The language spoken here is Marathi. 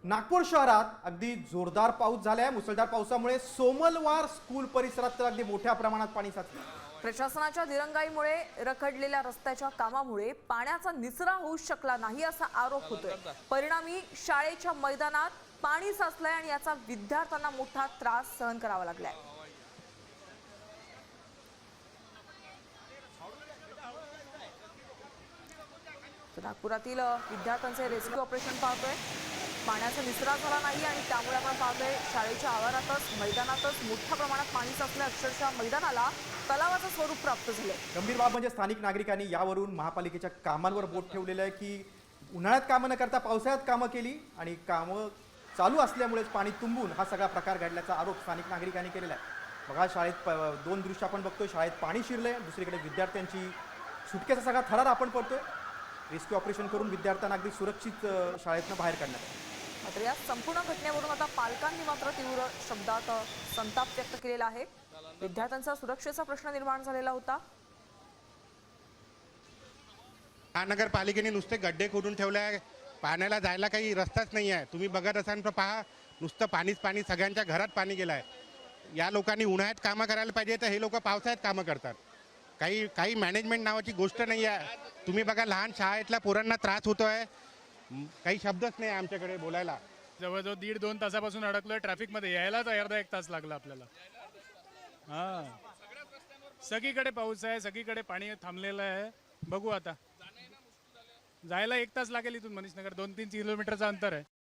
नागपूर शहरात अगदी जोरदार पाऊस झालाय। मुसळधार पावसामुळे सोमलवार स्कूल परिसरात तर अगदी मोठ्या प्रमाणात पाणी साचलं। प्रशासनाच्या दिरंगाईमुळे रखडलेल्या रस्त्याच्या कामामुळे पाण्याचा निचरा होऊ शकला नाही असा आरोप होतोय। परिणामी शाळेच्या मैदानात पाणी साचलंय आणि याचा विद्यार्थ्यांना मोठा त्रास सहन करावा लागलाय। नागपुरातील विद्यार्थ्यांचे रेस्क्यू ऑपरेशन पाहतोय। पाण्याचा निचरा झाला नाही आणि त्यामुळे आपण पाहतोय शाळेच्या आवारातच मैदानातच मोठ्या प्रमाणात पाणी साचलं। अक्षरशः मैदानाला तलावाचं स्वरूप प्राप्त झालंय। गंभीर बाब म्हणजे स्थानिक नागरिकांनी यावरून महापालिकेच्या कामांवर बोट ठेवलेलं आहे की उन्हाळ्यात कामं न करता पावसाळ्यात कामं केली आणि कामं चालू असल्यामुळेच पाणी तुंबून हा सगळा प्रकार घडल्याचा आरोप स्थानिक नागरिकांनी केलेला आहे। बघा शाळेत दोन दृश्य आपण बघतोय, शाळेत पाणी शिरलंय, दुसरीकडे विद्यार्थ्यांची सुटकेचा सगळा थरार आपण पडतोय। रेस्क्यू ऑपरेशन करून विद्यार्थ्यांना अगदी सुरक्षित शाळेतनं बाहेर काढण्यात आलं। मात्र या संपूर्ण घटनेवरून आता पालकांनी मात्र तीव्र शब्दात संताप व्यक्त केलेला आहे। विद्यार्थ्यांचा सुरक्षेचा प्रश्न निर्माण झालेला होता। महानगरपालिकेने नुसते गड्डे खोदून ठेवले आहे, पाण्याला जायला काही रस्ताच नाही आहे। तुम्ही बघत असाल तर पहा, नुसतं पाणीच पाणी, सगळ्यांच्या घरात पाणी गेलं आहे। या लोकांनी उन्हाळ्यात कामं करायला पाहिजे तर हे लोक पावसाळ्यात कामं करतात। काही मॅनेजमेंट नावाची गोष्ट नाही आहे। तुम्ही बघा, लहान शाळेतल्या पोरांना त्रास होतोय, काही शब्दच नाही आमच्याकडे बोलायला। जवळजवळ 1.5-2 तासापासून अडकलोय ट्रॅफिकमध्ये, यायलाच अर्धा एक तास लागला आपल्याला। सगळीकडे पाऊस आहे, सगळीकडे पाणी थांबलेलं आहे। बघू आता, जायला 1 तास लागेल इथून मनीषनगर, 2-3 किलोमीटरचं अंतर आहे।